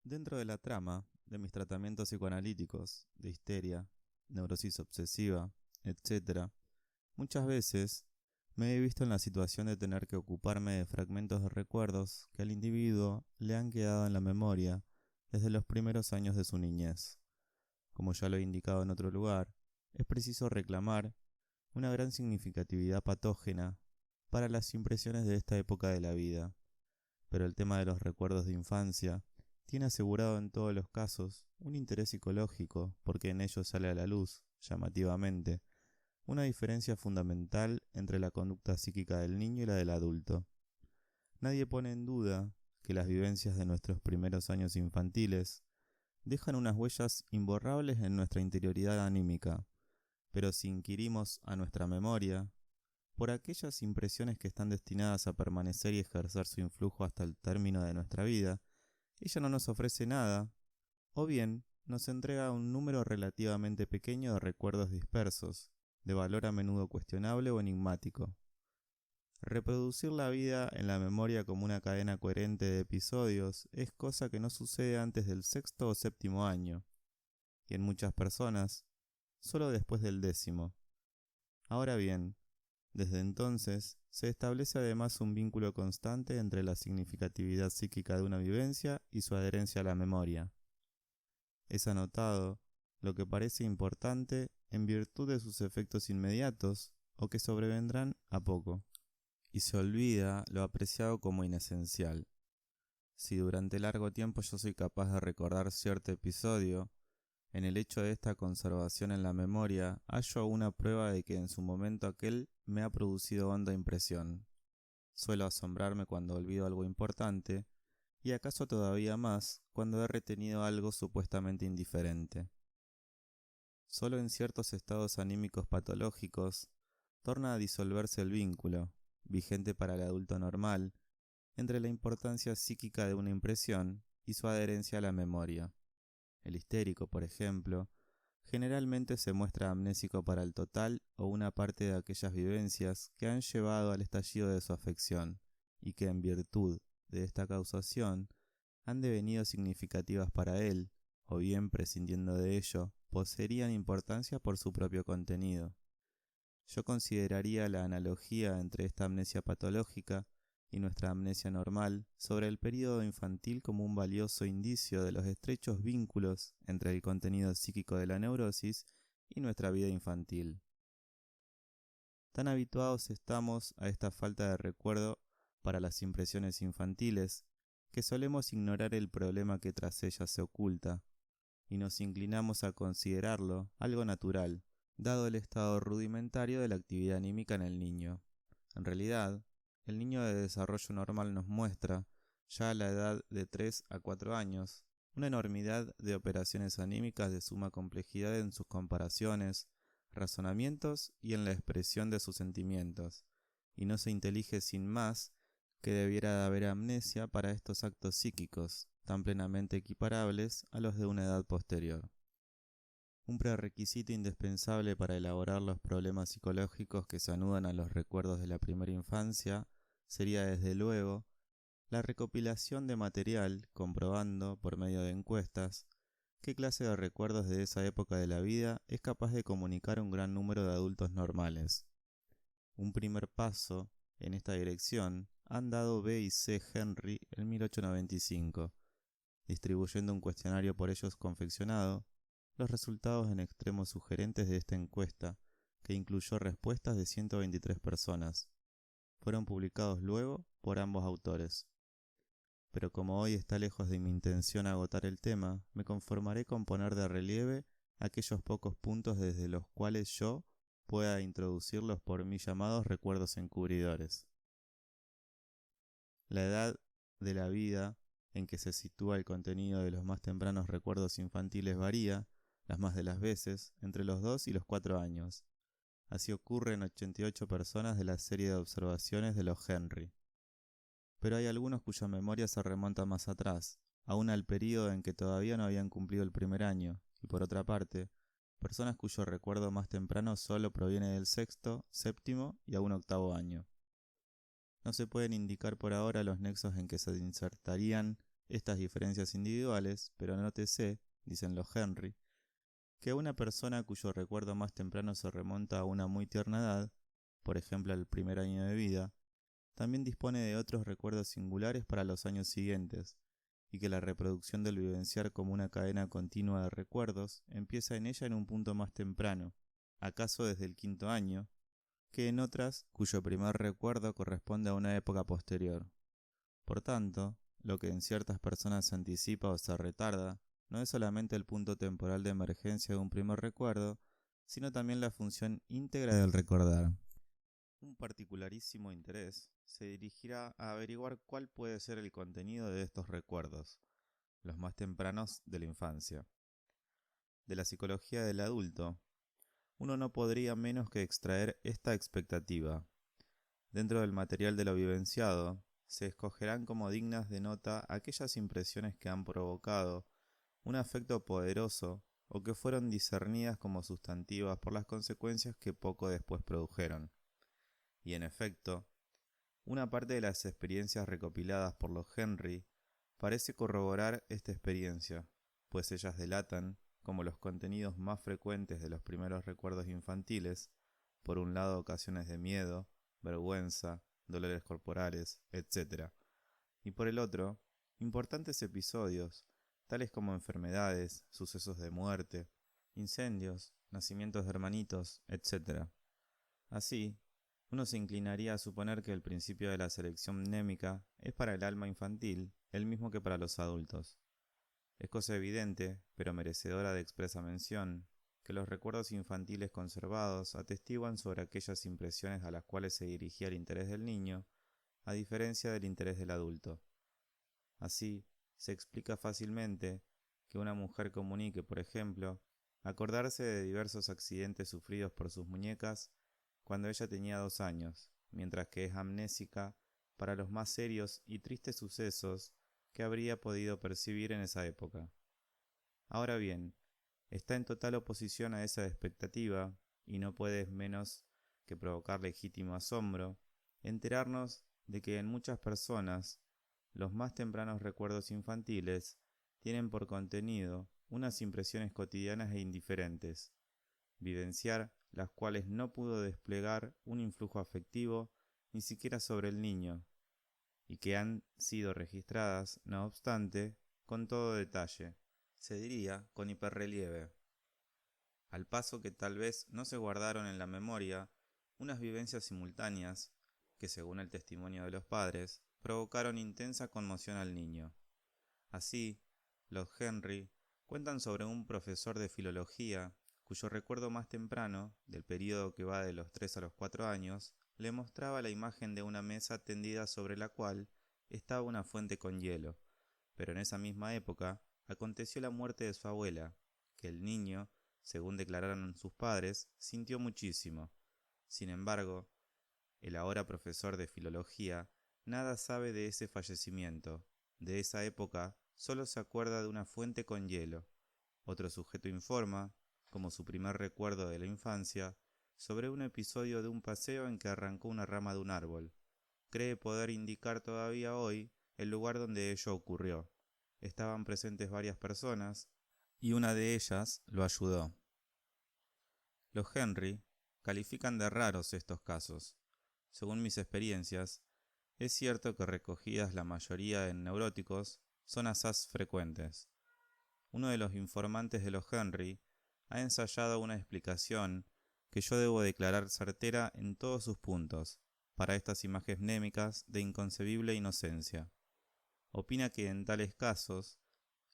Dentro de la trama de mis tratamientos psicoanalíticos de histeria, neurosis obsesiva, etc., muchas veces me he visto en la situación de tener que ocuparme de fragmentos de recuerdos que al individuo le han quedado en la memoria desde los primeros años de su niñez. Como ya lo he indicado en otro lugar, es preciso reclamar una gran significatividad patógena para las impresiones de esta época de la vida, pero el tema de los recuerdos de infancia tiene asegurado en todos los casos un interés psicológico porque en ellos sale a la luz, llamativamente, una diferencia fundamental entre la conducta psíquica del niño y la del adulto. Nadie pone en duda que las vivencias de nuestros primeros años infantiles dejan unas huellas imborrables en nuestra interioridad anímica, pero si inquirimos a nuestra memoria, por aquellas impresiones que están destinadas a permanecer y ejercer su influjo hasta el término de nuestra vida, ella no nos ofrece nada, o bien nos entrega un número relativamente pequeño de recuerdos dispersos, de valor a menudo cuestionable o enigmático. Reproducir la vida en la memoria como una cadena coherente de episodios es cosa que no sucede antes del sexto o séptimo año, y en muchas personas, solo después del 10º. Ahora bien, desde entonces se establece además un vínculo constante entre la significatividad psíquica de una vivencia y su adherencia a la memoria. Es anotado lo que parece importante en virtud de sus efectos inmediatos o que sobrevendrán a poco, y se olvida lo apreciado como inesencial. Si durante largo tiempo yo soy capaz de recordar cierto episodio, en el hecho de esta conservación en la memoria hallo una prueba de que en su momento aquel me ha producido honda impresión. Suelo asombrarme cuando olvido algo importante, y acaso todavía más cuando he retenido algo supuestamente indiferente. Solo en ciertos estados anímicos patológicos torna a disolverse el vínculo, vigente para el adulto normal, entre la importancia psíquica de una impresión y su adherencia a la memoria. El histérico, por ejemplo, generalmente se muestra amnésico para el total o una parte de aquellas vivencias que han llevado al estallido de su afección y que en virtud de esta causación han devenido significativas para él, o bien prescindiendo de ello, poseerían importancia por su propio contenido. Yo consideraría la analogía entre esta amnesia patológica y nuestra amnesia normal sobre el período infantil como un valioso indicio de los estrechos vínculos entre el contenido psíquico de la neurosis y nuestra vida infantil. Tan habituados estamos a esta falta de recuerdo para las impresiones infantiles que solemos ignorar el problema que tras ellas se oculta, y nos inclinamos a considerarlo algo natural, dado el estado rudimentario de la actividad anímica en el niño. En realidad, el niño de desarrollo normal nos muestra, ya a la edad de 3 a 4 años, una enormidad de operaciones anímicas de suma complejidad en sus comparaciones, razonamientos y en la expresión de sus sentimientos, y no se intelige sin más que debiera de haber amnesia para estos actos psíquicos, tan plenamente equiparables a los de una edad posterior. Un prerequisito indispensable para elaborar los problemas psicológicos que se anudan a los recuerdos de la primera infancia sería desde luego la recopilación de material comprobando, por medio de encuestas, qué clase de recuerdos de esa época de la vida es capaz de comunicar un gran número de adultos normales. Un primer paso en esta dirección han dado B y C. Henry en 1895, distribuyendo un cuestionario por ellos confeccionado, los resultados en extremo sugerentes de esta encuesta, que incluyó respuestas de 123 personas, fueron publicados luego por ambos autores. Pero como hoy está lejos de mi intención agotar el tema, me conformaré con poner de relieve aquellos pocos puntos desde los cuales yo pueda introducir los por mí llamados recuerdos encubridores. La edad de la vida en que se sitúa el contenido de los más tempranos recuerdos infantiles varía, las más de las veces, entre los 2 y los 4 años. Así ocurre en 88 personas de la serie de observaciones de los Henry. Pero hay algunos cuya memoria se remonta más atrás, aún al período en que todavía no habían cumplido el primer año, y por otra parte, personas cuyo recuerdo más temprano solo proviene del sexto, séptimo y aún octavo año. No se pueden indicar por ahora los nexos en que se insertarían estas diferencias individuales, pero nótese, dicen los Henry, que una persona cuyo recuerdo más temprano se remonta a una muy tierna edad, por ejemplo al primer año de vida, también dispone de otros recuerdos singulares para los años siguientes, y que la reproducción del vivenciar como una cadena continua de recuerdos empieza en ella en un punto más temprano, acaso desde el 5.º año, que en otras cuyo primer recuerdo corresponde a una época posterior. Por tanto, lo que en ciertas personas se anticipa o se retarda no es solamente el punto temporal de emergencia de un primer recuerdo, sino también la función íntegra del recordar. Un particularísimo interés se dirigirá a averiguar cuál puede ser el contenido de estos recuerdos, los más tempranos de la infancia. De la psicología del adulto, uno no podría menos que extraer esta expectativa. Dentro del material de lo vivenciado, se escogerán como dignas de nota aquellas impresiones que han provocado un afecto poderoso o que fueron discernidas como sustantivas por las consecuencias que poco después produjeron. Y en efecto, una parte de las experiencias recopiladas por los Henry parece corroborar esta experiencia, pues ellas delatan, como los contenidos más frecuentes de los primeros recuerdos infantiles, por un lado ocasiones de miedo, vergüenza, dolores corporales, etc., y por el otro, importantes episodios, tales como enfermedades, sucesos de muerte, incendios, nacimientos de hermanitos, etc. Así, uno se inclinaría a suponer que el principio de la selección mnémica es para el alma infantil el mismo que para los adultos. Es cosa evidente, pero merecedora de expresa mención, que los recuerdos infantiles conservados atestiguan sobre aquellas impresiones a las cuales se dirigía el interés del niño, a diferencia del interés del adulto. Así, se explica fácilmente que una mujer comunique, por ejemplo, acordarse de diversos accidentes sufridos por sus muñecas cuando ella tenía 2 años, mientras que es amnésica para los más serios y tristes sucesos que habría podido percibir en esa época. Ahora bien, está en total oposición a esa expectativa, y no puede menos que provocar legítimo asombro, enterarnos de que en muchas personas los más tempranos recuerdos infantiles tienen por contenido unas impresiones cotidianas e indiferentes, vivenciar las cuales no pudo desplegar un influjo afectivo ni siquiera sobre el niño, y que han sido registradas, no obstante, con todo detalle, se diría con hiperrelieve, al paso que tal vez no se guardaron en la memoria unas vivencias simultáneas que, según el testimonio de los padres, provocaron intensa conmoción al niño. Así, los Henry cuentan sobre un profesor de filología cuyo recuerdo más temprano, del período que va de los 3 a los 4 años, le mostraba la imagen de una mesa tendida sobre la cual estaba una fuente con hielo, pero en esa misma época aconteció la muerte de su abuela, que el niño, según declararon sus padres, sintió muchísimo. Sin embargo, el ahora profesor de filología nada sabe de ese fallecimiento. De esa época solo se acuerda de una fuente con hielo. Otro sujeto informa, como su primer recuerdo de la infancia, sobre un episodio de un paseo en que arrancó una rama de un árbol. Cree poder indicar todavía hoy el lugar donde ello ocurrió. Estaban presentes varias personas, y una de ellas lo ayudó. Los Henry califican de raros estos casos. Según mis experiencias, es cierto que recogidas la mayoría en neuróticos, son asaz frecuentes. Uno de los informantes de los Henry ha ensayado una explicación que yo debo declarar certera en todos sus puntos, para estas imágenes mnémicas de inconcebible inocencia. Opina que en tales casos,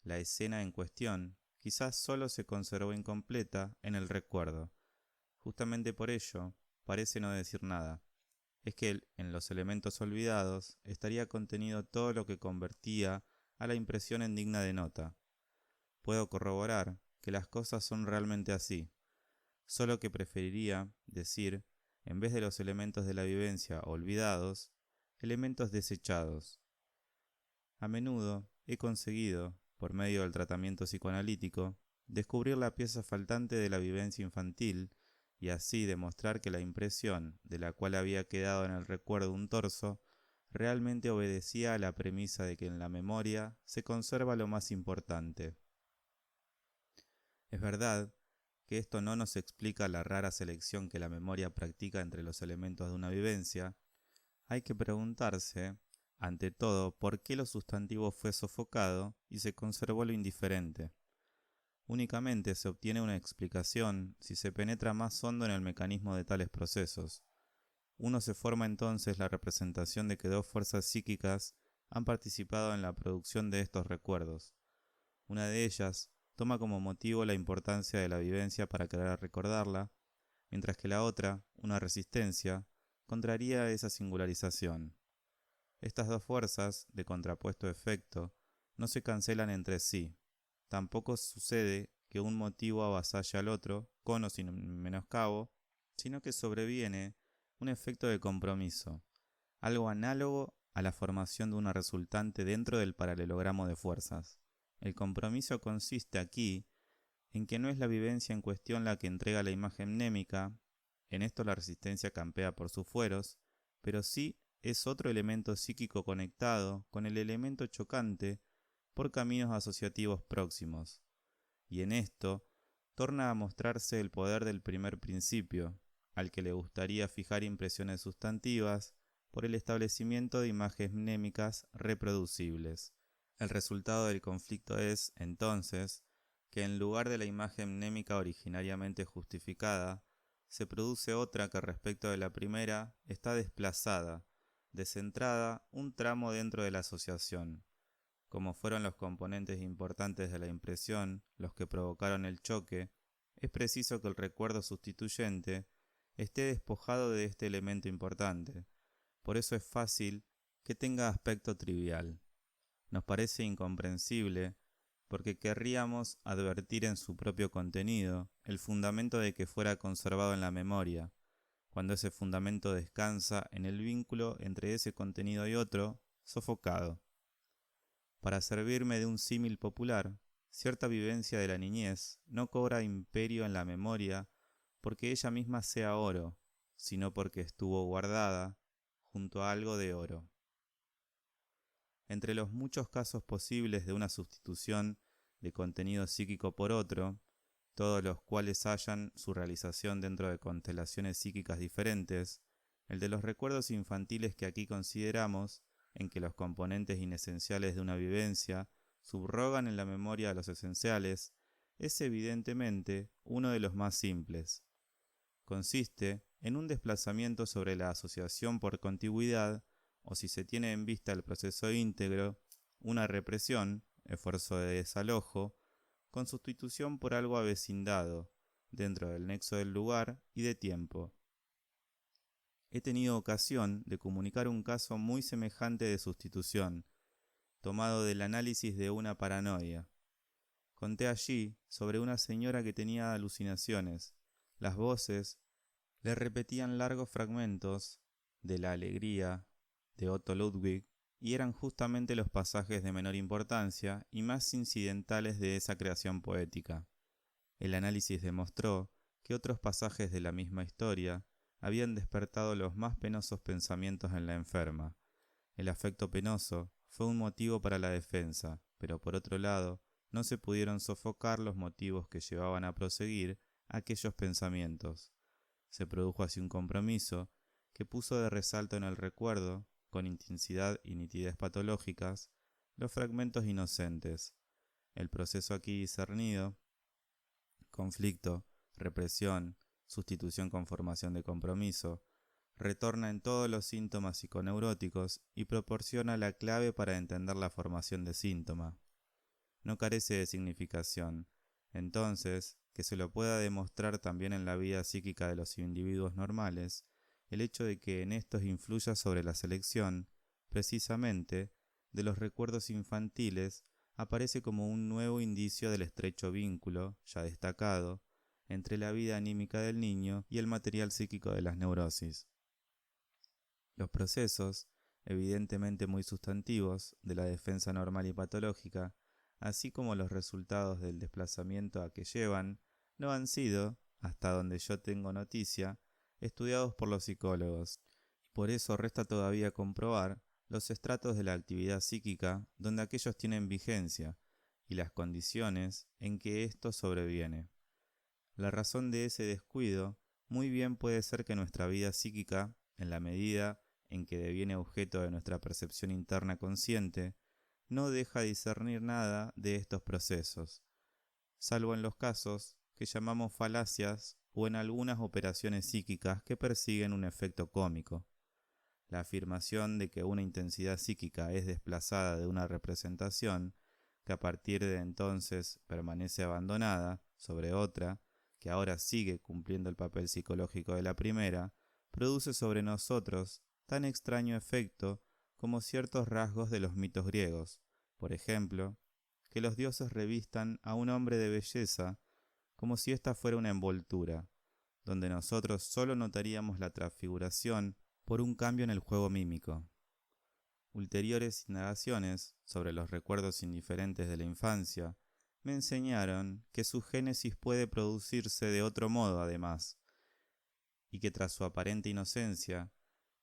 la escena en cuestión quizás solo se conservó incompleta en el recuerdo. Justamente por ello, parece no decir nada. Es que en los elementos olvidados estaría contenido todo lo que convertía a la impresión en digna de nota. Puedo corroborar que las cosas son realmente así, solo que preferiría decir, en vez de los elementos de la vivencia olvidados, elementos desechados. A menudo he conseguido, por medio del tratamiento psicoanalítico, descubrir la pieza faltante de la vivencia infantil y así demostrar que la impresión de la cual había quedado en el recuerdo un torso realmente obedecía a la premisa de que en la memoria se conserva lo más importante. Es verdad que esto no nos explica la rara selección que la memoria practica entre los elementos de una vivencia. Hay que preguntarse, ante todo, por qué lo sustantivo fue sofocado y se conservó lo indiferente. Únicamente se obtiene una explicación si se penetra más hondo en el mecanismo de tales procesos. Uno se forma entonces la representación de que dos fuerzas psíquicas han participado en la producción de estos recuerdos. Una de ellas toma como motivo la importancia de la vivencia para querer recordarla, mientras que la otra, una resistencia, contraría esa singularización. Estas dos fuerzas, de contrapuesto efecto, no se cancelan entre sí. Tampoco sucede que un motivo avasalle al otro, con o sin menoscabo, sino que sobreviene un efecto de compromiso, algo análogo a la formación de una resultante dentro del paralelogramo de fuerzas. El compromiso consiste aquí en que no es la vivencia en cuestión la que entrega la imagen mnémica, en esto la resistencia campea por sus fueros, pero sí es otro elemento psíquico conectado con el elemento chocante por caminos asociativos próximos, y en esto torna a mostrarse el poder del primer principio, al que le gustaría fijar impresiones sustantivas por el establecimiento de imágenes mnémicas reproducibles. El resultado del conflicto es, entonces, que en lugar de la imagen mnémica originariamente justificada, se produce otra que respecto de la primera está desplazada, descentrada un tramo dentro de la asociación. Como fueron los componentes importantes de la impresión los que provocaron el choque, es preciso que el recuerdo sustituyente esté despojado de este elemento importante. Por eso es fácil que tenga aspecto trivial. Nos parece incomprensible porque querríamos advertir en su propio contenido el fundamento de que fuera conservado en la memoria, cuando ese fundamento descansa en el vínculo entre ese contenido y otro, sofocado. Para servirme de un símil popular, cierta vivencia de la niñez no cobra imperio en la memoria porque ella misma sea oro, sino porque estuvo guardada junto a algo de oro. Entre los muchos casos posibles de una sustitución de contenido psíquico por otro, todos los cuales hallan su realización dentro de constelaciones psíquicas diferentes, el de los recuerdos infantiles que aquí consideramos, en que los componentes inesenciales de una vivencia subrogan en la memoria a los esenciales, es evidentemente uno de los más simples. Consiste en un desplazamiento sobre la asociación por contigüidad, o si se tiene en vista el proceso íntegro, una represión, esfuerzo de desalojo, con sustitución por algo avecindado, dentro del nexo del lugar y de tiempo. He tenido ocasión de comunicar un caso muy semejante de sustitución, tomado del análisis de una paranoia. Conté allí sobre una señora que tenía alucinaciones. Las voces le repetían largos fragmentos de La alegría de Otto Ludwig y eran justamente los pasajes de menor importancia y más incidentales de esa creación poética. El análisis demostró que otros pasajes de la misma historia habían despertado los más penosos pensamientos en la enferma. El afecto penoso fue un motivo para la defensa, pero por otro lado, no se pudieron sofocar los motivos que llevaban a proseguir aquellos pensamientos. Se produjo así un compromiso que puso de resalto en el recuerdo, con intensidad y nitidez patológicas, los fragmentos inocentes. El proceso aquí discernido, conflicto, represión, sustitución con formación de compromiso, retorna en todos los síntomas psiconeuróticos y proporciona la clave para entender la formación de síntoma. No carece de significación, entonces, que se lo pueda demostrar también en la vida psíquica de los individuos normales, el hecho de que en estos influya sobre la selección, precisamente, de los recuerdos infantiles, aparece como un nuevo indicio del estrecho vínculo, ya destacado, entre la vida anímica del niño y el material psíquico de las neurosis. Los procesos, evidentemente muy sustantivos, de la defensa normal y patológica, así como los resultados del desplazamiento a que llevan, no han sido, hasta donde yo tengo noticia, estudiados por los psicólogos, y por eso resta todavía comprobar los estratos de la actividad psíquica donde aquellos tienen vigencia y las condiciones en que esto sobreviene. La razón de ese descuido muy bien puede ser que nuestra vida psíquica, en la medida en que deviene objeto de nuestra percepción interna consciente, no deja discernir nada de estos procesos, salvo en los casos que llamamos falacias o en algunas operaciones psíquicas que persiguen un efecto cómico. La afirmación de que una intensidad psíquica es desplazada de una representación, que a partir de entonces permanece abandonada, sobre otra, que ahora sigue cumpliendo el papel psicológico de la primera, produce sobre nosotros tan extraño efecto como ciertos rasgos de los mitos griegos. Por ejemplo, que los dioses revistan a un hombre de belleza como si ésta fuera una envoltura, donde nosotros solo notaríamos la transfiguración por un cambio en el juego mímico. Ulteriores indagaciones sobre los recuerdos indiferentes de la infancia me enseñaron que su génesis puede producirse de otro modo además, y que tras su aparente inocencia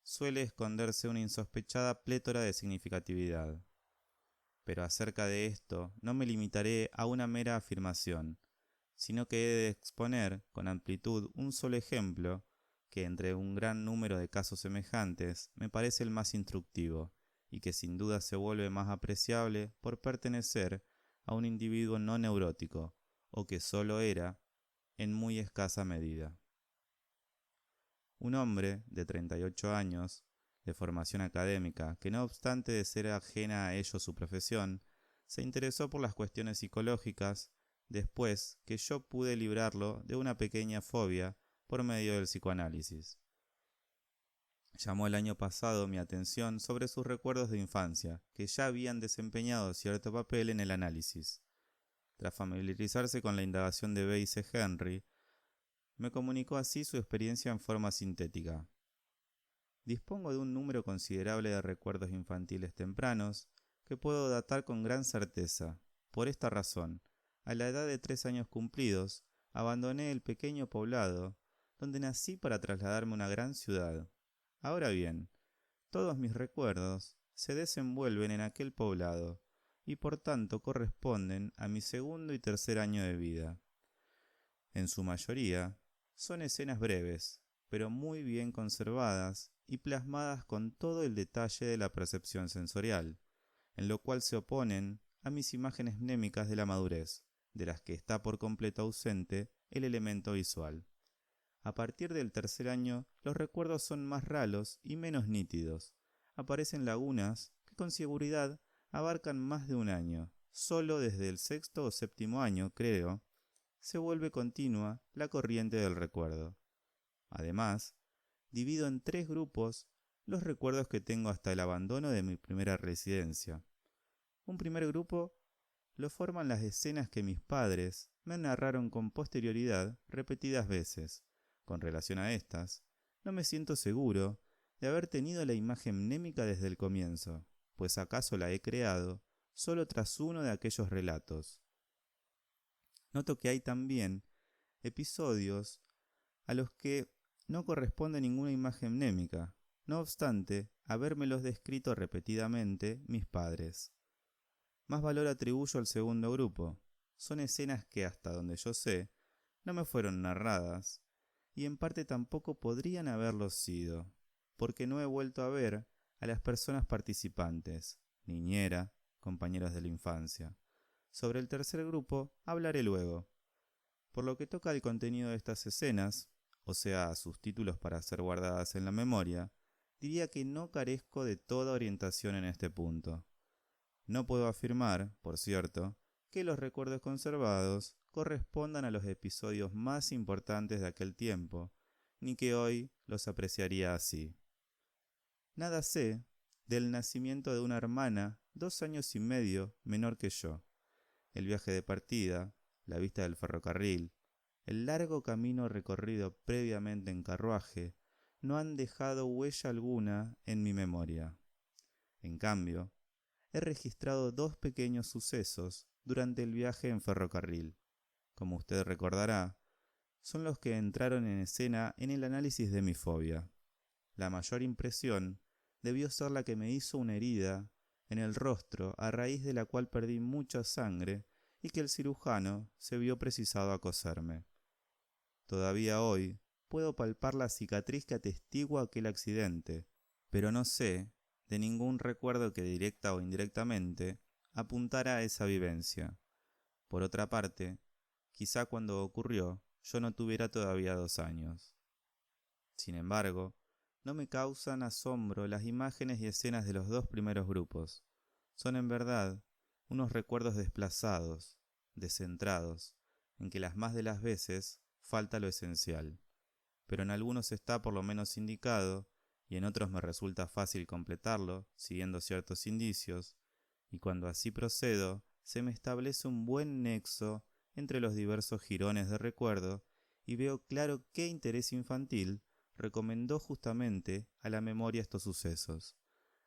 suele esconderse una insospechada plétora de significatividad. Pero acerca de esto no me limitaré a una mera afirmación, sino que he de exponer con amplitud un solo ejemplo que entre un gran número de casos semejantes me parece el más instructivo y que sin duda se vuelve más apreciable por pertenecer a un individuo no neurótico, o que solo era en muy escasa medida. Un hombre de 38 años, de formación académica, que no obstante de ser ajena a ello su profesión, se interesó por las cuestiones psicológicas después que yo pude librarlo de una pequeña fobia por medio del psicoanálisis. Llamó el año pasado mi atención sobre sus recuerdos de infancia, que ya habían desempeñado cierto papel en el análisis. Tras familiarizarse con la indagación de B. C. Henry, me comunicó así su experiencia en forma sintética. Dispongo de un número considerable de recuerdos infantiles tempranos que puedo datar con gran certeza. Por esta razón, a la edad de 3 años cumplidos, abandoné el pequeño poblado donde nací para trasladarme a una gran ciudad. Ahora bien, todos mis recuerdos se desenvuelven en aquel poblado y por tanto corresponden a mi segundo y tercer año de vida. En su mayoría, son escenas breves, pero muy bien conservadas y plasmadas con todo el detalle de la percepción sensorial, en lo cual se oponen a mis imágenes mnémicas de la madurez, de las que está por completo ausente el elemento visual. A partir del tercer año, los recuerdos son más ralos y menos nítidos. Aparecen lagunas que con seguridad abarcan más de un año. Solo desde el sexto o séptimo año, creo, se vuelve continua la corriente del recuerdo. Además, divido en 3 grupos los recuerdos que tengo hasta el abandono de mi primera residencia. Un primer grupo lo forman las escenas que mis padres me narraron con posterioridad repetidas veces. Con relación a estas, no me siento seguro de haber tenido la imagen mnémica desde el comienzo, pues acaso la he creado solo tras uno de aquellos relatos. Noto que hay también episodios a los que no corresponde ninguna imagen mnémica, no obstante habérmelos descrito repetidamente mis padres. Más valor atribuyo al segundo grupo. Son escenas que, hasta donde yo sé, no me fueron narradas, y en parte tampoco podrían haberlo sido, porque no he vuelto a ver a las personas participantes, niñera, compañeros de la infancia. Sobre el tercer grupo hablaré luego. Por lo que toca al contenido de estas escenas, o sea, a sus títulos para ser guardadas en la memoria, diría que no carezco de toda orientación en este punto. No puedo afirmar, por cierto, que los recuerdos conservados correspondan a los episodios más importantes de aquel tiempo, ni que hoy los apreciaría así. Nada sé del nacimiento de una hermana 2 años y medio menor que yo, el viaje de partida, la vista del ferrocarril, el largo camino recorrido previamente en carruaje, no han dejado huella alguna en mi memoria. En cambio, he registrado 2 pequeños sucesos durante el viaje en ferrocarril. Como usted recordará, son los que entraron en escena en el análisis de mi fobia. La mayor impresión debió ser la que me hizo una herida en el rostro, a raíz de la cual perdí mucha sangre y que el cirujano se vio precisado a coserme. Todavía hoy puedo palpar la cicatriz que atestigua aquel accidente, pero no sé de ningún recuerdo que directa o indirectamente apuntara a esa vivencia. Por otra parte, quizá cuando ocurrió yo no tuviera todavía 2 años. Sin embargo, no me causan asombro las imágenes y escenas de los 2 primeros grupos. Son en verdad unos recuerdos desplazados, descentrados, en que las más de las veces falta lo esencial, pero en algunos está por lo menos indicado y en otros me resulta fácil completarlo siguiendo ciertos indicios, y cuando así procedo se me establece un buen nexo entre los diversos jirones de recuerdo y veo claro qué interés infantil recomendó justamente a la memoria estos sucesos.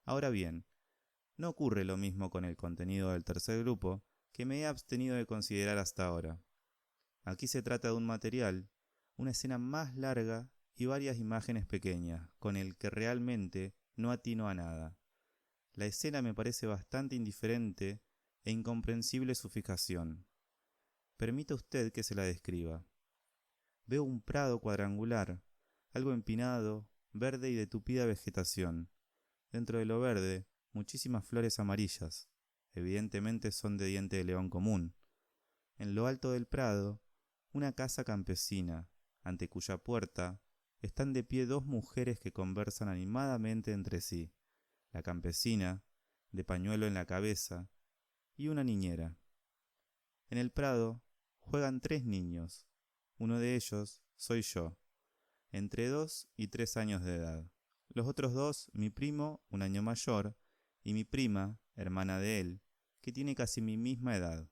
Ahora bien, no ocurre lo mismo con el contenido del tercer grupo, que me he abstenido de considerar hasta ahora. Aquí se trata de un material, una escena más larga y varias imágenes pequeñas, con el que realmente no atino a nada. La escena me parece bastante indiferente e incomprensible su fijación. Permita usted que se la describa. Veo un prado cuadrangular, algo empinado, verde y de tupida vegetación. Dentro de lo verde, muchísimas flores amarillas. Evidentemente son de diente de león común. En lo alto del prado, una casa campesina, ante cuya puerta están de pie 2 mujeres que conversan animadamente entre sí. La campesina, de pañuelo en la cabeza, y una niñera. En el prado juegan 3 niños. Uno de ellos soy yo, entre 2 y 3 años de edad. Los otros 2, mi primo, un año mayor, y mi prima, hermana de él, que tiene casi mi misma edad.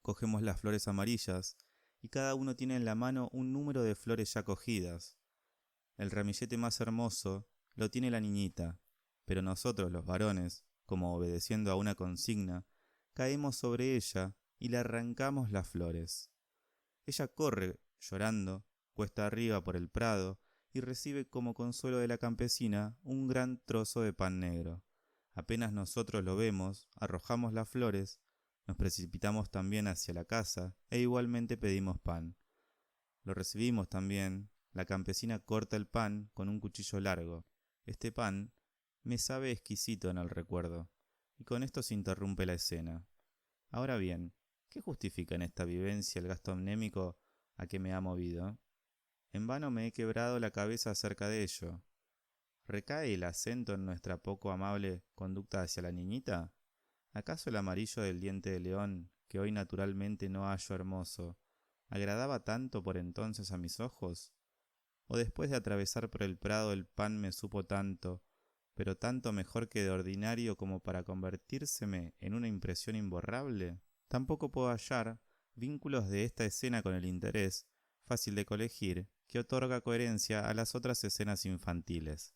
Cogemos las flores amarillas y cada uno tiene en la mano un número de flores ya cogidas. El ramillete más hermoso lo tiene la niñita, pero nosotros, los varones, como obedeciendo a una consigna, caemos sobre ella y le arrancamos las flores. Ella corre, llorando, cuesta arriba por el prado y recibe como consuelo de la campesina un gran trozo de pan negro. Apenas nosotros lo vemos, arrojamos las flores, nos precipitamos también hacia la casa e igualmente pedimos pan. Lo recibimos también, la campesina corta el pan con un cuchillo largo. Este pan me sabe exquisito en el recuerdo, y con esto se interrumpe la escena. Ahora bien, ¿qué justifica en esta vivencia el gasto amnémico a que me ha movido? En vano me he quebrado la cabeza acerca de ello. ¿Recae el acento en nuestra poco amable conducta hacia la niñita? ¿Acaso el amarillo del diente de león, que hoy naturalmente no hallo hermoso, agradaba tanto por entonces a mis ojos? ¿O después de atravesar por el prado el pan me supo tanto, pero tanto mejor que de ordinario como para convertírseme en una impresión imborrable? Tampoco puedo hallar vínculos de esta escena con el interés, fácil de colegir, que otorga coherencia a las otras escenas infantiles.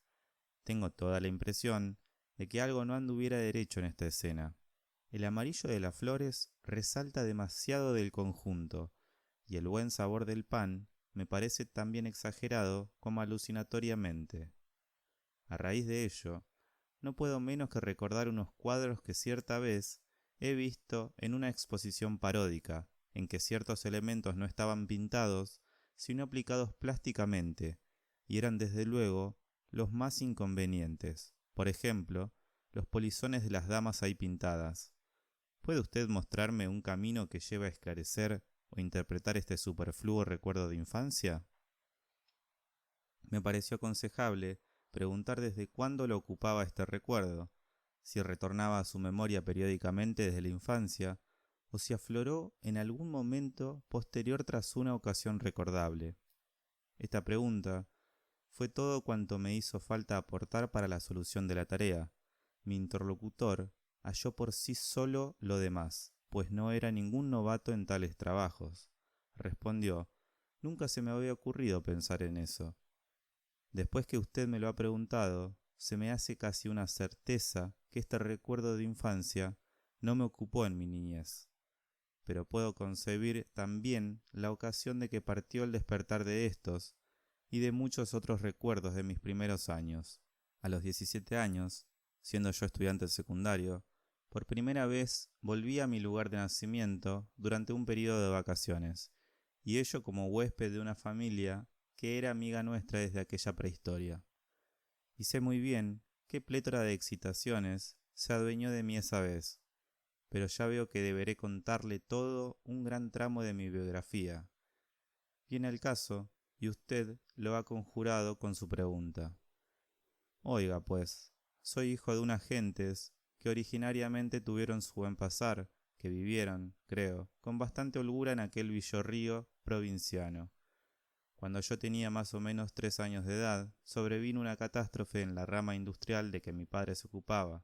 Tengo toda la impresión de que algo no anduviera derecho en esta escena. El amarillo de las flores resalta demasiado del conjunto, y el buen sabor del pan me parece tan bien exagerado como alucinatoriamente. A raíz de ello, no puedo menos que recordar unos cuadros que cierta vez he visto en una exposición paródica, en que ciertos elementos no estaban pintados, sino aplicados plásticamente, y eran desde luego los más inconvenientes. Por ejemplo, los polizones de las damas ahí pintadas. ¿Puede usted mostrarme un camino que lleve a esclarecer o interpretar este superfluo recuerdo de infancia? Me pareció aconsejable preguntar desde cuándo lo ocupaba este recuerdo, si retornaba a su memoria periódicamente desde la infancia, o si afloró en algún momento posterior tras una ocasión recordable. Esta pregunta fue todo cuanto me hizo falta aportar para la solución de la tarea. Mi interlocutor halló por sí solo lo demás, pues no era ningún novato en tales trabajos. Respondió: nunca se me había ocurrido pensar en eso. Después que usted me lo ha preguntado, se me hace casi una certeza que este recuerdo de infancia no me ocupó en mi niñez. Pero puedo concebir también la ocasión de que partió el despertar de estos y de muchos otros recuerdos de mis primeros años. A los 17 años, siendo yo estudiante secundario, por primera vez volví a mi lugar de nacimiento durante un periodo de vacaciones, y ello como huésped de una familia que era amiga nuestra desde aquella prehistoria. Y sé muy bien qué plétora de excitaciones se adueñó de mí esa vez, pero ya veo que deberé contarle todo un gran tramo de mi biografía. Viene el caso, y usted lo ha conjurado con su pregunta. Oiga, pues, soy hijo de unas gentes que originariamente tuvieron su buen pasar, que vivieron, creo, con bastante holgura en aquel villorrío provinciano. Cuando yo tenía más o menos 3 años de edad, sobrevino una catástrofe en la rama industrial de que mi padre se ocupaba.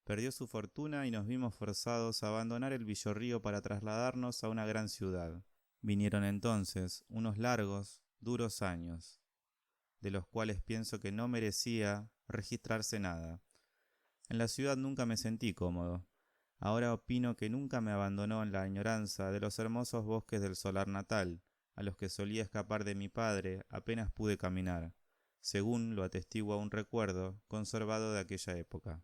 Perdió su fortuna y nos vimos forzados a abandonar el villorrío para trasladarnos a una gran ciudad. Vinieron entonces unos largos, duros años, de los cuales pienso que no merecía registrarse nada. En la ciudad nunca me sentí cómodo. Ahora opino que nunca me abandonó en la añoranza de los hermosos bosques del solar natal, a los que solía escapar de mi padre apenas pude caminar, según lo atestigua un recuerdo conservado de aquella época.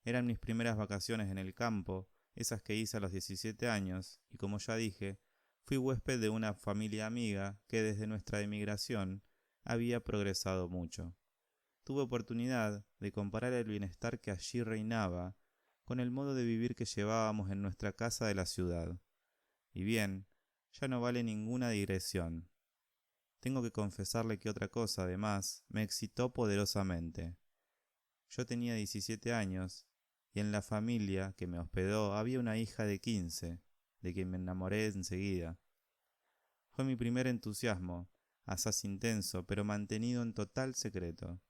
Eran mis primeras vacaciones en el campo, esas que hice a los 17 años, y como ya dije, fui huésped de una familia amiga que desde nuestra emigración había progresado mucho. Tuve oportunidad de comparar el bienestar que allí reinaba con el modo de vivir que llevábamos en nuestra casa de la ciudad. Y bien, ya no vale ninguna digresión. Tengo que confesarle que otra cosa, además, me excitó poderosamente. Yo tenía 17 años, y en la familia que me hospedó había una hija de 15, de quien me enamoré enseguida. Fue mi primer entusiasmo, asaz intenso, pero mantenido en total secreto.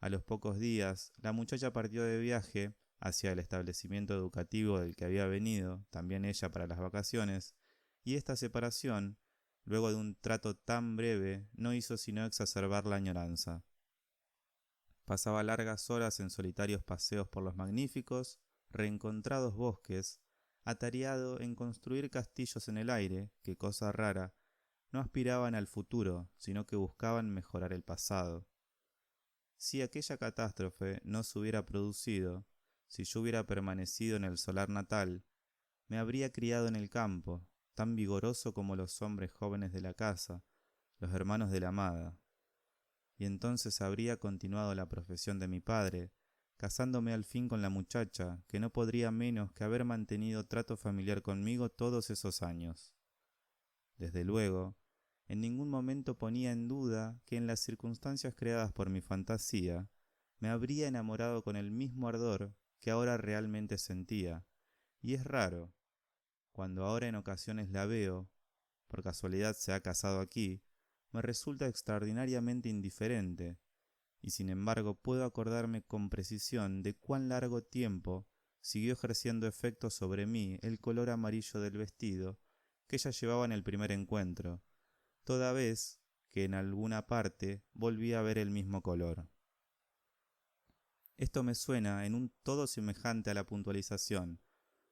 A los pocos días, la muchacha partió de viaje hacia el establecimiento educativo del que había venido, también ella para las vacaciones, y esta separación, luego de un trato tan breve, no hizo sino exacerbar la añoranza. Pasaba largas horas en solitarios paseos por los magníficos, reencontrados bosques, atareado en construir castillos en el aire, que cosa rara, no aspiraban al futuro, sino que buscaban mejorar el pasado. Si aquella catástrofe no se hubiera producido, si yo hubiera permanecido en el solar natal, me habría criado en el campo, tan vigoroso como los hombres jóvenes de la casa, los hermanos de la amada. Y entonces habría continuado la profesión de mi padre, casándome al fin con la muchacha, que no podría menos que haber mantenido trato familiar conmigo todos esos años. Desde luego, en ningún momento ponía en duda que en las circunstancias creadas por mi fantasía, me habría enamorado con el mismo ardor que ahora realmente sentía, y es raro, cuando ahora en ocasiones la veo, por casualidad se ha casado aquí, me resulta extraordinariamente indiferente, y sin embargo puedo acordarme con precisión de cuán largo tiempo siguió ejerciendo efecto sobre mí el color amarillo del vestido que ella llevaba en el primer encuentro, toda vez que en alguna parte volví a ver el mismo color. Esto me suena en un todo semejante a la puntualización,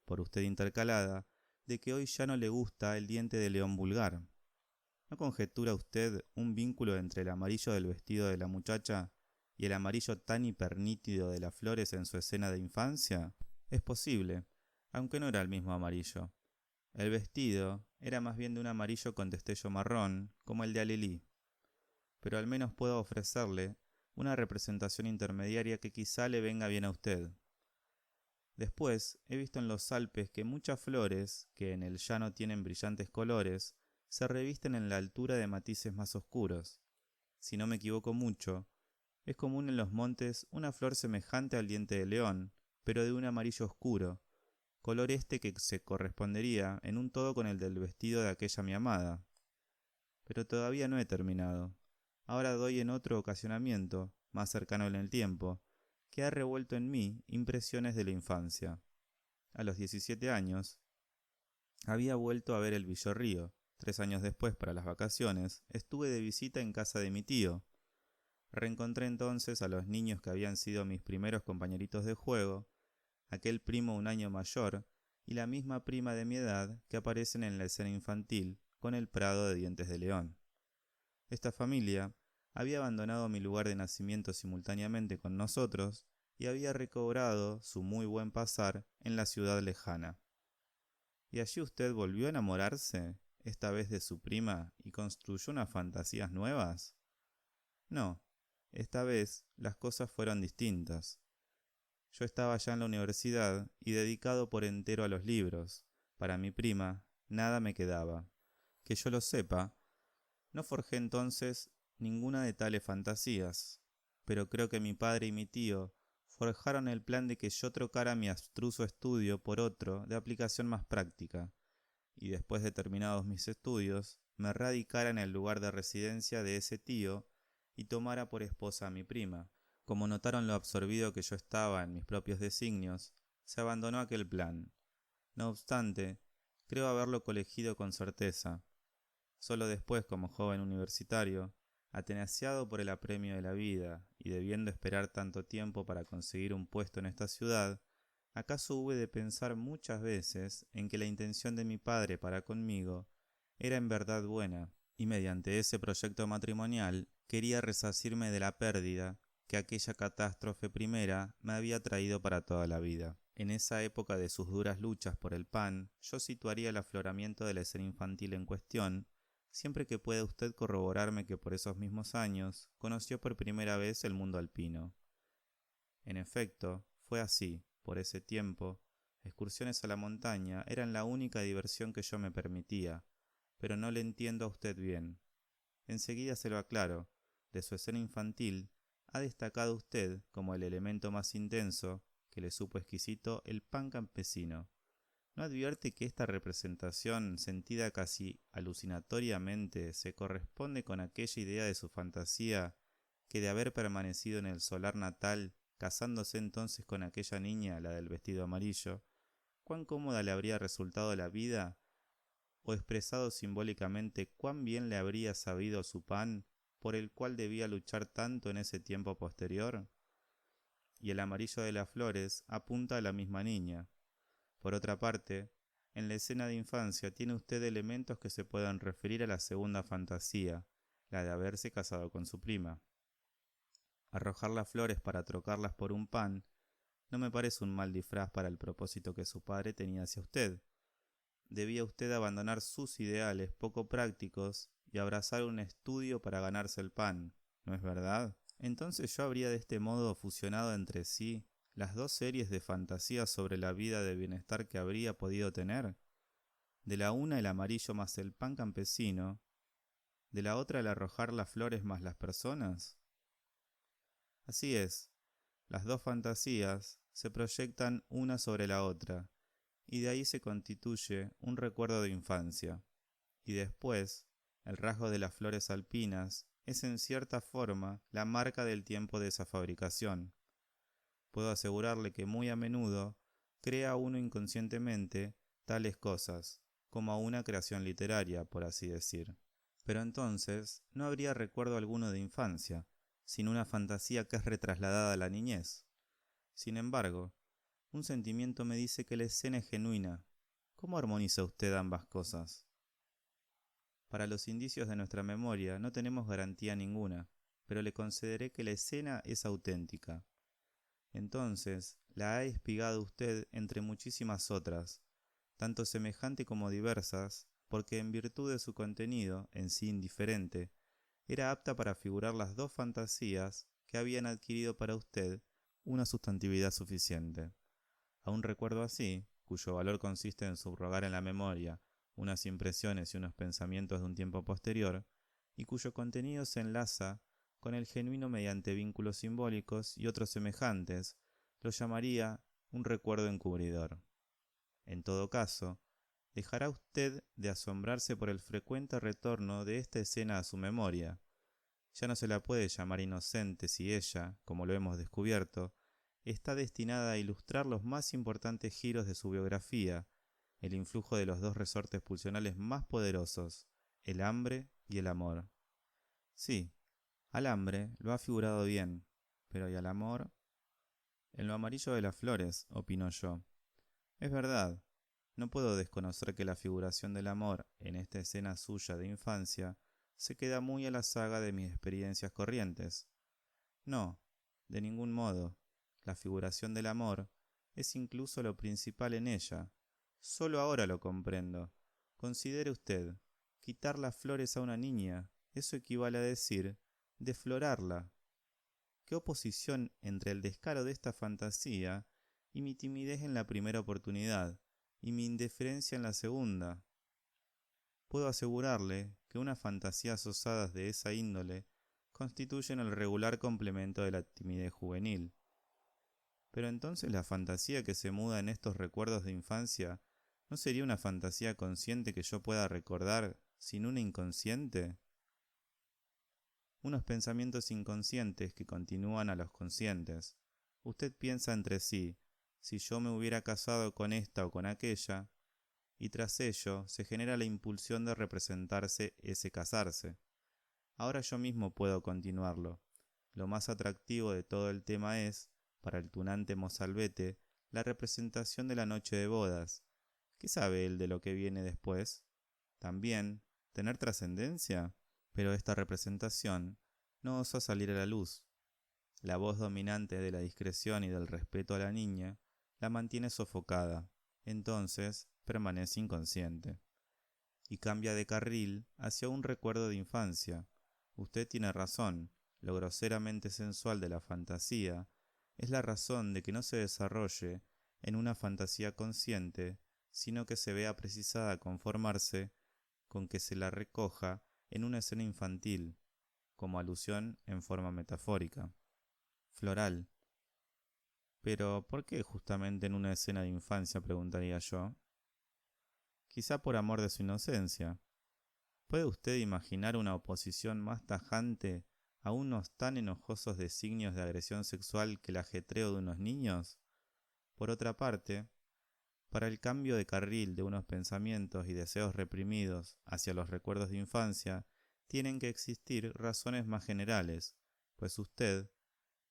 por usted intercalada, de que hoy ya no le gusta el diente de león vulgar. ¿No conjetura usted un vínculo entre el amarillo del vestido de la muchacha y el amarillo tan hipernítido de las flores en su escena de infancia? Es posible, aunque no era el mismo amarillo. El vestido era más bien de un amarillo con destello marrón, como el de Alelí, pero al menos puedo ofrecerle una representación intermediaria que quizá le venga bien a usted. Después, he visto en los Alpes que muchas flores, que en el llano tienen brillantes colores, se revisten en la altura de matices más oscuros. Si no me equivoco mucho, es común en los montes una flor semejante al diente de león, pero de un amarillo oscuro, color este que se correspondería en un todo con el del vestido de aquella mi amada. Pero todavía no he terminado. Ahora doy en otro ocasionamiento, más cercano en el tiempo, que ha revuelto en mí impresiones de la infancia. A los 17 años, había vuelto a ver el villorrío. 3 años después, para las vacaciones, estuve de visita en casa de mi tío. Reencontré entonces a los niños que habían sido mis primeros compañeritos de juego, aquel primo un año mayor y la misma prima de mi edad que aparecen en la escena infantil con el prado de dientes de león. Esta familia había abandonado mi lugar de nacimiento simultáneamente con nosotros y había recobrado su muy buen pasar en la ciudad lejana. ¿Y allí usted volvió a enamorarse, esta vez de su prima, y construyó unas fantasías nuevas? No, esta vez las cosas fueron distintas. Yo estaba ya en la universidad y dedicado por entero a los libros. Para mi prima, nada me quedaba. Que yo lo sepa, no forjé entonces ninguna de tales fantasías, pero creo que mi padre y mi tío forjaron el plan de que yo trocara mi abstruso estudio por otro de aplicación más práctica, y después de terminados mis estudios, me radicara en el lugar de residencia de ese tío y tomara por esposa a mi prima. Como notaron lo absorbido que yo estaba en mis propios designios, se abandonó aquel plan. No obstante, creo haberlo colegido con certeza. Solo después, como joven universitario, atenaciado por el apremio de la vida y debiendo esperar tanto tiempo para conseguir un puesto en esta ciudad, acaso hube de pensar muchas veces en que la intención de mi padre para conmigo era en verdad buena, y mediante ese proyecto matrimonial quería resarcirme de la pérdida que aquella catástrofe primera me había traído para toda la vida. En esa época de sus duras luchas por el pan, yo situaría el afloramiento de la escena infantil en cuestión, siempre que pueda usted corroborarme que por esos mismos años conoció por primera vez el mundo alpino. En efecto, fue así. Por ese tiempo, excursiones a la montaña eran la única diversión que yo me permitía, pero no le entiendo a usted bien. Enseguida se lo aclaro. De su escena infantil, ha destacado usted como el elemento más intenso, que le supo exquisito, el pan campesino. ¿No advierte que esta representación, sentida casi alucinatoriamente, se corresponde con aquella idea de su fantasía que de haber permanecido en el solar natal, casándose entonces con aquella niña, la del vestido amarillo, cuán cómoda le habría resultado la vida, o expresado simbólicamente cuán bien le habría sabido su pan, por el cual debía luchar tanto en ese tiempo posterior? Y el amarillo de las flores apunta a la misma niña. Por otra parte, en la escena de infancia tiene usted elementos que se puedan referir a la segunda fantasía, la de haberse casado con su prima. Arrojar las flores para trocarlas por un pan no me parece un mal disfraz para el propósito que su padre tenía hacia usted. Debía usted abandonar sus ideales poco prácticos y abrazar un estudio para ganarse el pan, ¿no es verdad? Entonces yo habría de este modo fusionado entre sí las dos series de fantasías sobre la vida de bienestar que habría podido tener. De la una el amarillo más el pan campesino, de la otra el arrojar las flores más las personas. Así es, las dos fantasías se proyectan una sobre la otra, y de ahí se constituye un recuerdo de infancia. Y después, el rasgo de las flores alpinas es en cierta forma la marca del tiempo de esa fabricación. Puedo asegurarle que muy a menudo crea uno inconscientemente tales cosas, como a una creación literaria, por así decir. Pero entonces no habría recuerdo alguno de infancia, sino una fantasía que es retrasladada a la niñez. Sin embargo, un sentimiento me dice que la escena es genuina. ¿Cómo armoniza usted ambas cosas? Para los indicios de nuestra memoria no tenemos garantía ninguna, pero le concederé que la escena es auténtica. Entonces, la ha espigado usted entre muchísimas otras, tanto semejante como diversas, porque en virtud de su contenido, en sí indiferente, era apta para figurar las dos fantasías que habían adquirido para usted una sustantividad suficiente. A un recuerdo así, cuyo valor consiste en subrogar en la memoria unas impresiones y unos pensamientos de un tiempo posterior, y cuyo contenido se enlaza con el genuino mediante vínculos simbólicos y otros semejantes, lo llamaría un recuerdo encubridor. En todo caso, dejará usted de asombrarse por el frecuente retorno de esta escena a su memoria. Ya no se la puede llamar inocente si ella, como lo hemos descubierto, está destinada a ilustrar los más importantes giros de su biografía, el influjo de los dos resortes pulsionales más poderosos, el hambre y el amor. Sí, al hambre lo ha figurado bien, pero ¿y al amor? En lo amarillo de las flores, opino yo. Es verdad, no puedo desconocer que la figuración del amor en esta escena suya de infancia se queda muy a la saga de mis experiencias corrientes. No, de ningún modo. La figuración del amor es incluso lo principal en ella. Solo ahora lo comprendo. Considere usted, quitar las flores a una niña, eso equivale a decir, deflorarla. ¿Qué oposición entre el descaro de esta fantasía y mi timidez en la primera oportunidad, y mi indiferencia en la segunda? Puedo asegurarle que unas fantasías osadas de esa índole constituyen el regular complemento de la timidez juvenil. Pero entonces la fantasía que se muda en estos recuerdos de infancia, ¿no sería una fantasía consciente que yo pueda recordar sin una inconsciente? Unos pensamientos inconscientes que continúan a los conscientes. Usted piensa entre sí, si yo me hubiera casado con esta o con aquella, y tras ello se genera la impulsión de representarse ese casarse. Ahora yo mismo puedo continuarlo. Lo más atractivo de todo el tema es, para el tunante mozalbete, la representación de la noche de bodas. ¿Qué sabe él de lo que viene después? También, ¿tener trascendencia? Pero esta representación no osa salir a la luz. La voz dominante de la discreción y del respeto a la niña la mantiene sofocada. Entonces permanece inconsciente. Y cambia de carril hacia un recuerdo de infancia. Usted tiene razón, lo groseramente sensual de la fantasía es la razón de que no se desarrolle en una fantasía consciente, sino que se vea precisada a conformarse con que se la recoja en una escena infantil, como alusión en forma metafórica. Floral. Pero, ¿por qué justamente en una escena de infancia?, preguntaría yo. Quizá por amor de su inocencia. ¿Puede usted imaginar una oposición más tajante a unos tan enojosos designios de agresión sexual que el ajetreo de unos niños? Por otra parte, para el cambio de carril de unos pensamientos y deseos reprimidos hacia los recuerdos de infancia, tienen que existir razones más generales, pues usted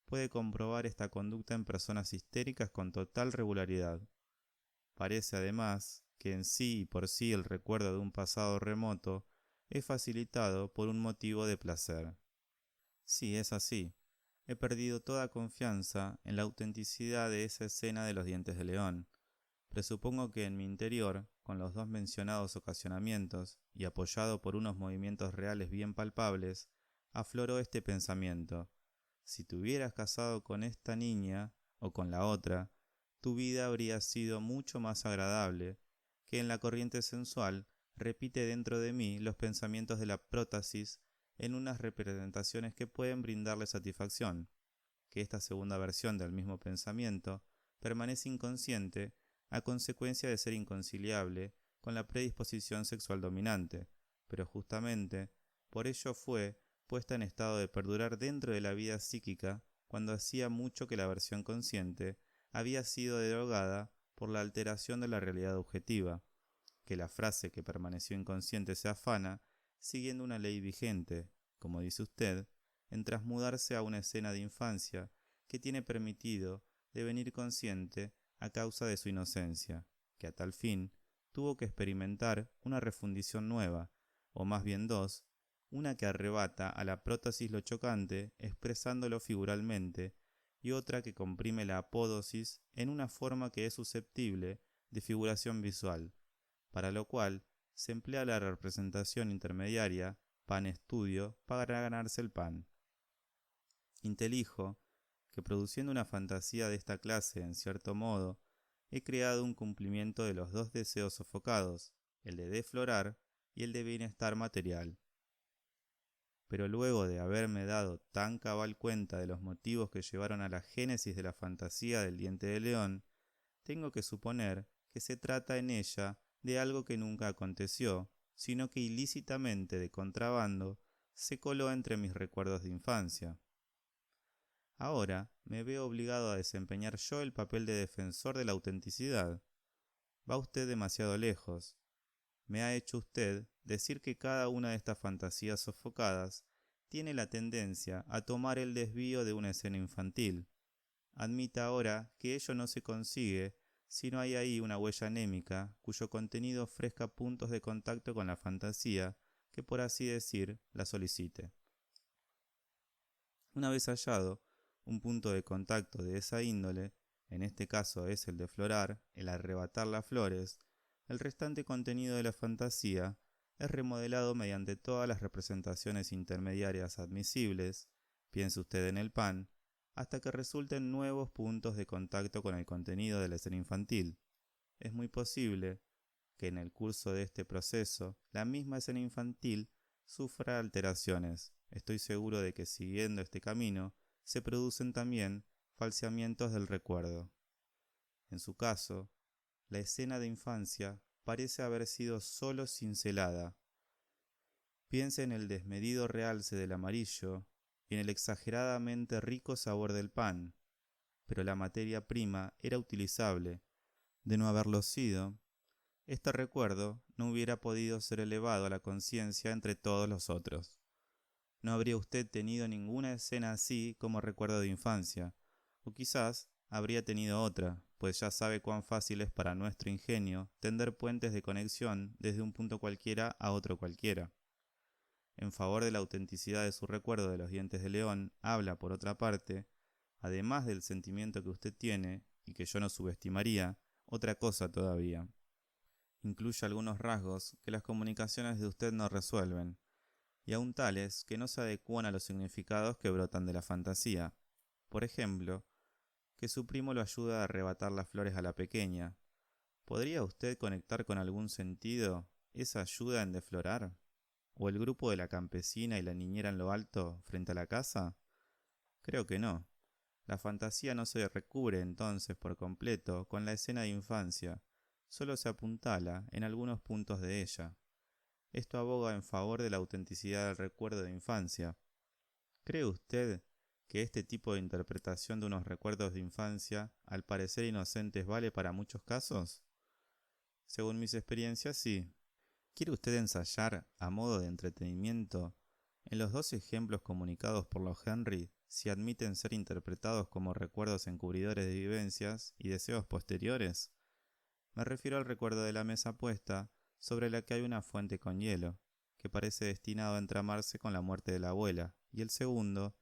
puede comprobar esta conducta en personas histéricas con total regularidad. Parece además que en sí y por sí el recuerdo de un pasado remoto es facilitado por un motivo de placer. Sí, es así. He perdido toda confianza en la autenticidad de esa escena de los dientes de león. Presupongo que en mi interior, con los dos mencionados ocasionamientos y apoyado por unos movimientos reales bien palpables, afloró este pensamiento. Si te hubieras casado con esta niña o con la otra, tu vida habría sido mucho más agradable, que en la corriente sensual repite dentro de mí los pensamientos de la prótasis en unas representaciones que pueden brindarle satisfacción, que esta segunda versión del mismo pensamiento permanece inconsciente a consecuencia de ser inconciliable con la predisposición sexual dominante, pero justamente por ello fue puesta en estado de perdurar dentro de la vida psíquica cuando hacía mucho que la versión consciente había sido derogada por la alteración de la realidad objetiva, que la frase que permaneció inconsciente se afana, siguiendo una ley vigente, como dice usted, en transmudarse a una escena de infancia que tiene permitido devenir consciente a causa de su inocencia, que a tal fin tuvo que experimentar una refundición nueva, o más bien dos, una que arrebata a la prótesis lo chocante expresándolo figuralmente, y otra que comprime la apódosis en una forma que es susceptible de figuración visual, para lo cual se emplea la representación intermediaria, pan-estudio, para ganarse el pan. Intelijo que produciendo una fantasía de esta clase, en cierto modo, he creado un cumplimiento de los dos deseos sofocados, el de deflorar y el de bienestar material. Pero luego de haberme dado tan cabal cuenta de los motivos que llevaron a la génesis de la fantasía del diente de león, tengo que suponer que se trata en ella de algo que nunca aconteció, sino que ilícitamente de contrabando se coló entre mis recuerdos de infancia. Ahora me veo obligado a desempeñar yo el papel de defensor de la autenticidad. Va usted demasiado lejos. Me ha hecho usted decir que cada una de estas fantasías sofocadas tiene la tendencia a tomar el desvío de una escena infantil. Admita ahora que ello no se consigue si no hay ahí una huella anémica cuyo contenido ofrezca puntos de contacto con la fantasía que, por así decir, la solicite. Una vez hallado un punto de contacto de esa índole, en este caso es el de florar, el arrebatar las flores, el restante contenido de la fantasía es remodelado mediante todas las representaciones intermediarias admisibles, piense usted en el pan, hasta que resulten nuevos puntos de contacto con el contenido de la escena infantil. Es muy posible que en el curso de este proceso la misma escena infantil sufra alteraciones. Estoy seguro de que siguiendo este camino se producen también falseamientos del recuerdo. En su caso, la escena de infancia parece haber sido solo cincelada. Piense en el desmedido realce del amarillo y en el exageradamente rico sabor del pan, pero la materia prima era utilizable. De no haberlo sido, este recuerdo no hubiera podido ser elevado a la conciencia entre todos los otros. No habría usted tenido ninguna escena así como recuerdo de infancia, o quizás habría tenido otra, pues ya sabe cuán fácil es para nuestro ingenio tender puentes de conexión desde un punto cualquiera a otro cualquiera. En favor de la autenticidad de su recuerdo de los dientes de león, habla, por otra parte, además del sentimiento que usted tiene, y que yo no subestimaría, otra cosa todavía. Incluye algunos rasgos que las comunicaciones de usted no resuelven, y aún tales que no se adecúan a los significados que brotan de la fantasía. Por ejemplo, que su primo lo ayuda a arrebatar las flores a la pequeña. ¿Podría usted conectar con algún sentido esa ayuda en deflorar? ¿O el grupo de la campesina y la niñera en lo alto frente a la casa? Creo que no. La fantasía no se recubre entonces por completo con la escena de infancia, solo se apuntala en algunos puntos de ella. Esto aboga en favor de la autenticidad del recuerdo de infancia. ¿Cree usted que este tipo de interpretación de unos recuerdos de infancia, al parecer inocentes, vale para muchos casos? Según mis experiencias, sí. ¿Quiere usted ensayar, a modo de entretenimiento, en los dos ejemplos comunicados por los Henry, si admiten ser interpretados como recuerdos encubridores de vivencias y deseos posteriores? Me refiero al recuerdo de la mesa puesta sobre la que hay una fuente con hielo, que parece destinado a entramarse con la muerte de la abuela, y el segundo,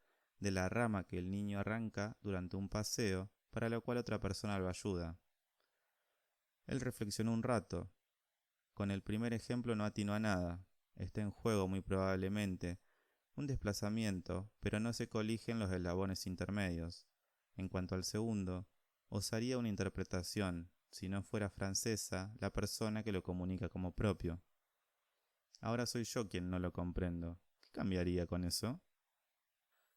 de la rama que el niño arranca durante un paseo, para lo cual otra persona lo ayuda. Él reflexionó un rato. Con el primer ejemplo no atinó a nada. Está en juego, muy probablemente, un desplazamiento, pero no se coligen los eslabones intermedios. En cuanto al segundo, osaría una interpretación, si no fuera francesa, la persona que lo comunica como propio. Ahora soy yo quien no lo comprendo. ¿Qué cambiaría con eso?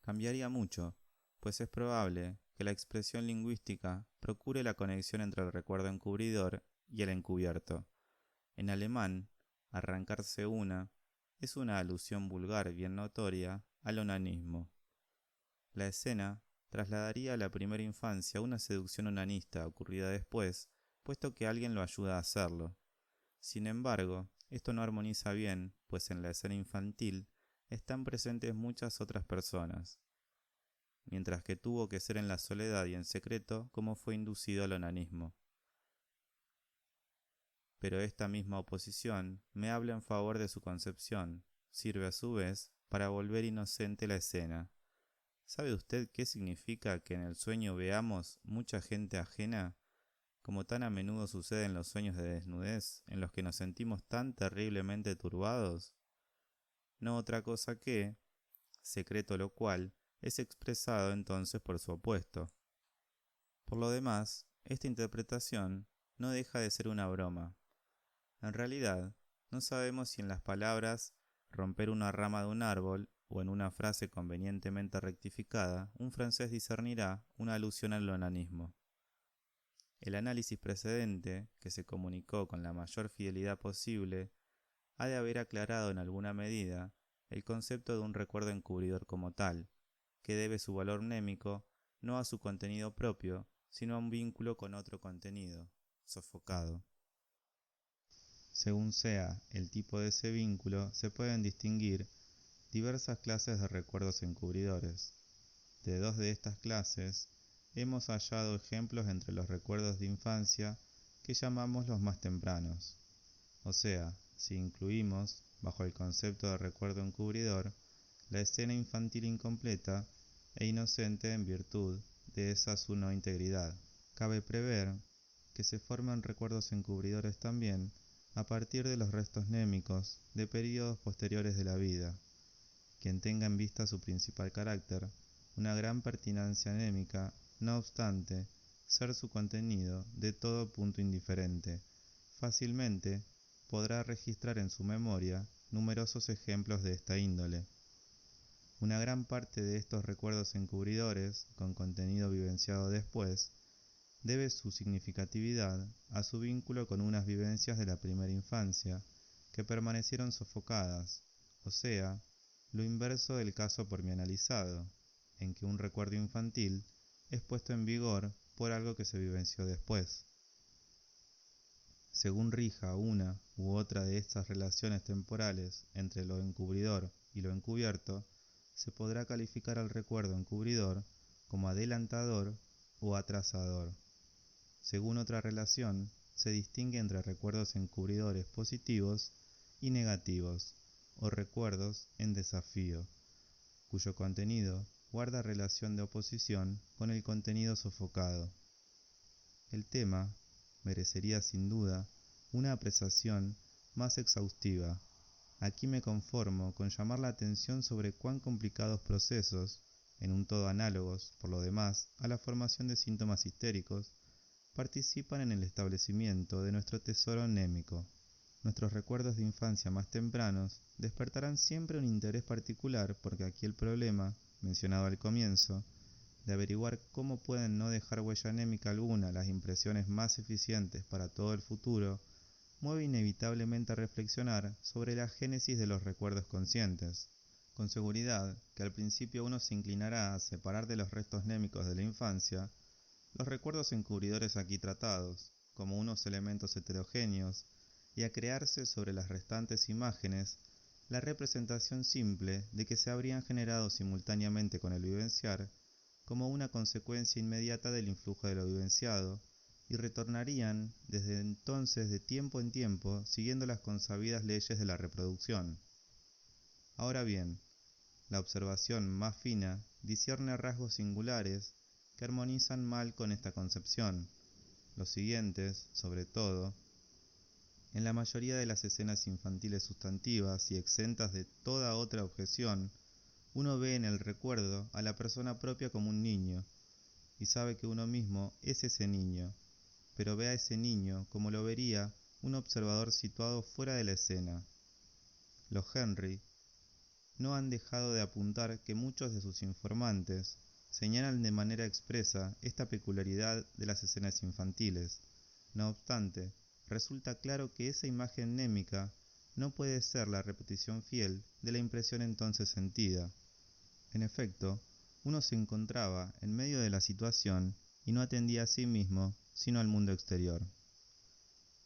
Cambiaría mucho, pues es probable que la expresión lingüística procure la conexión entre el recuerdo encubridor y el encubierto. En alemán, arrancarse una es una alusión vulgar bien notoria al onanismo. La escena trasladaría a la primera infancia una seducción onanista ocurrida después, puesto que alguien lo ayuda a hacerlo. Sin embargo, esto no armoniza bien, pues en la escena infantil están presentes muchas otras personas, mientras que tuvo que ser en la soledad y en secreto como fue inducido al onanismo. Pero esta misma oposición me habla en favor de su concepción, sirve a su vez para volver inocente la escena. ¿Sabe usted qué significa que en el sueño veamos mucha gente ajena, como tan a menudo sucede en los sueños de desnudez, en los que nos sentimos tan terriblemente turbados? No otra cosa que, secreto lo cual, es expresado entonces por su opuesto. Por lo demás, esta interpretación no deja de ser una broma. En realidad, no sabemos si en las palabras romper una rama de un árbol o en una frase convenientemente rectificada, un francés discernirá una alusión al onanismo. El análisis precedente, que se comunicó con la mayor fidelidad posible, ha de haber aclarado en alguna medida el concepto de un recuerdo encubridor como tal, que debe su valor mnémico no a su contenido propio, sino a un vínculo con otro contenido, sofocado. Según sea el tipo de ese vínculo, se pueden distinguir diversas clases de recuerdos encubridores. De dos de estas clases, hemos hallado ejemplos entre los recuerdos de infancia que llamamos los más tempranos. O sea, si incluimos, bajo el concepto de recuerdo encubridor, la escena infantil incompleta e inocente en virtud de esa su no integridad. Cabe prever que se forman recuerdos encubridores también a partir de los restos némicos de períodos posteriores de la vida, quien tenga en vista su principal carácter, una gran pertinacia anémica, no obstante, ser su contenido de todo punto indiferente, fácilmente podrá registrar en su memoria numerosos ejemplos de esta índole. Una gran parte de estos recuerdos encubridores, con contenido vivenciado después, debe su significatividad a su vínculo con unas vivencias de la primera infancia, que permanecieron sofocadas, o sea, lo inverso del caso por mí analizado, en que un recuerdo infantil es puesto en vigor por algo que se vivenció después. Según rija una u otra de estas relaciones temporales entre lo encubridor y lo encubierto, se podrá calificar al recuerdo encubridor como adelantador o atrasador. Según otra relación, se distingue entre recuerdos encubridores positivos y negativos, o recuerdos en desafío, cuyo contenido guarda relación de oposición con el contenido sofocado. El tema merecería sin duda una apreciación más exhaustiva. Aquí me conformo con llamar la atención sobre cuán complicados procesos, en un todo análogos, por lo demás, a la formación de síntomas histéricos, participan en el establecimiento de nuestro tesoro anémico. Nuestros recuerdos de infancia más tempranos despertarán siempre un interés particular porque aquí el problema, mencionado al comienzo, de averiguar cómo pueden no dejar huella anémica alguna las impresiones más eficientes para todo el futuro, mueve inevitablemente a reflexionar sobre la génesis de los recuerdos conscientes. Con seguridad que al principio uno se inclinará a separar de los restos némicos de la infancia los recuerdos encubridores aquí tratados, como unos elementos heterogéneos, y a crearse sobre las restantes imágenes la representación simple de que se habrían generado simultáneamente con el vivenciar, como una consecuencia inmediata del influjo de lo vivenciado, y retornarían desde entonces de tiempo en tiempo siguiendo las consabidas leyes de la reproducción. Ahora bien, la observación más fina discierne rasgos singulares que armonizan mal con esta concepción. Los siguientes, sobre todo, en la mayoría de las escenas infantiles sustantivas y exentas de toda otra objeción, uno ve en el recuerdo a la persona propia como un niño, y sabe que uno mismo es ese niño, pero ve a ese niño como lo vería un observador situado fuera de la escena. Los Henry no han dejado de apuntar que muchos de sus informantes señalan de manera expresa esta peculiaridad de las escenas infantiles. No obstante, resulta claro que esa imagen némica no puede ser la repetición fiel de la impresión entonces sentida. En efecto, uno se encontraba en medio de la situación y no atendía a sí mismo, sino al mundo exterior.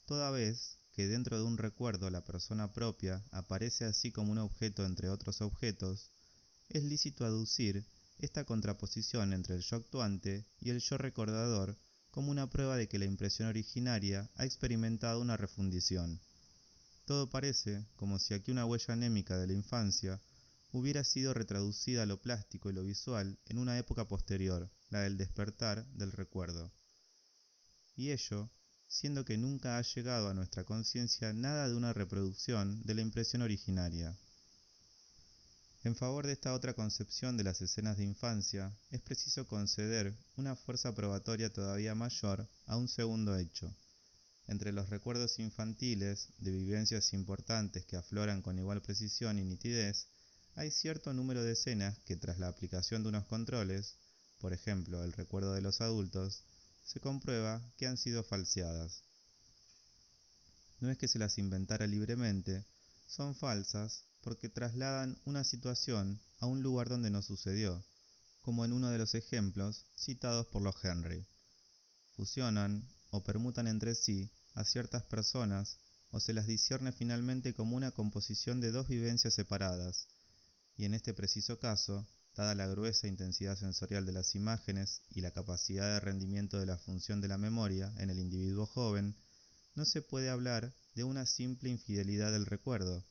Toda vez que dentro de un recuerdo la persona propia aparece así como un objeto entre otros objetos, es lícito aducir esta contraposición entre el yo actuante y el yo recordador como una prueba de que la impresión originaria ha experimentado una refundición. Todo parece como si aquí una huella anémica de la infancia hubiera sido retraducida a lo plástico y lo visual en una época posterior, la del despertar del recuerdo. Y ello, siendo que nunca ha llegado a nuestra conciencia nada de una reproducción de la impresión originaria. En favor de esta otra concepción de las escenas de infancia, es preciso conceder una fuerza probatoria todavía mayor a un segundo hecho. Entre los recuerdos infantiles, de vivencias importantes que afloran con igual precisión y nitidez, hay cierto número de escenas que tras la aplicación de unos controles, por ejemplo el recuerdo de los adultos, se comprueba que han sido falseadas. No es que se las inventara libremente, son falsas porque trasladan una situación a un lugar donde no sucedió, como en uno de los ejemplos citados por los Henry. Fusionan o permutan entre sí a ciertas personas o se las discierne finalmente como una composición de dos vivencias separadas, y en este preciso caso, dada la gruesa intensidad sensorial de las imágenes y la capacidad de rendimiento de la función de la memoria en el individuo joven, no se puede hablar de una simple infidelidad del recuerdo,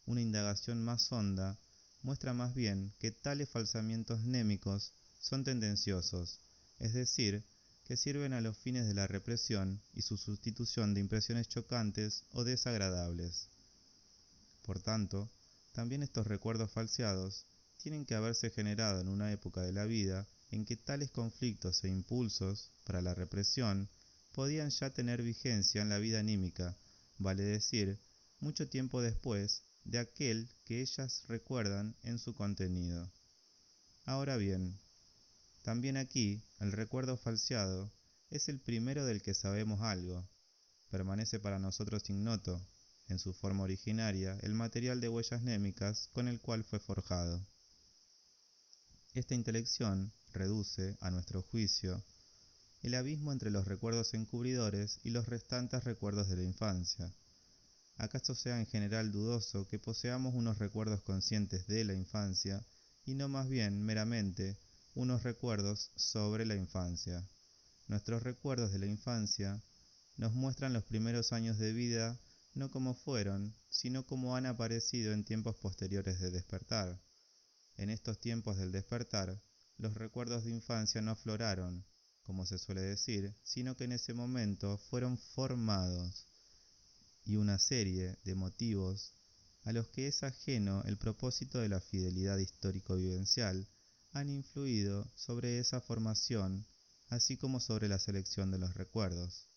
una indagación más honda muestra más bien que tales falsamientos mnémicos son tendenciosos, es decir, que sirven a los fines de la represión y su sustitución de impresiones chocantes o desagradables. Por tanto, también estos recuerdos falseados tienen que haberse generado en una época de la vida en que tales conflictos e impulsos para la represión podían ya tener vigencia en la vida anímica, vale decir, mucho tiempo después de aquel que ellas recuerdan en su contenido. Ahora bien, también aquí el recuerdo falseado es el primero del que sabemos algo. Permanece para nosotros ignoto, en su forma originaria, el material de huellas mnémicas con el cual fue forjado. Esta intelección reduce, a nuestro juicio, el abismo entre los recuerdos encubridores y los restantes recuerdos de la infancia. ¿Acaso sea en general dudoso que poseamos unos recuerdos conscientes de la infancia y no más bien meramente unos recuerdos sobre la infancia? Nuestros recuerdos de la infancia nos muestran los primeros años de vida no como fueron, sino como han aparecido en tiempos posteriores de despertar. En estos tiempos del despertar, los recuerdos de infancia no afloraron, como se suele decir, sino que en ese momento fueron formados, y una serie de motivos a los que es ajeno el propósito de la fidelidad histórico-vivencial han influido sobre esa formación, así como sobre la selección de los recuerdos.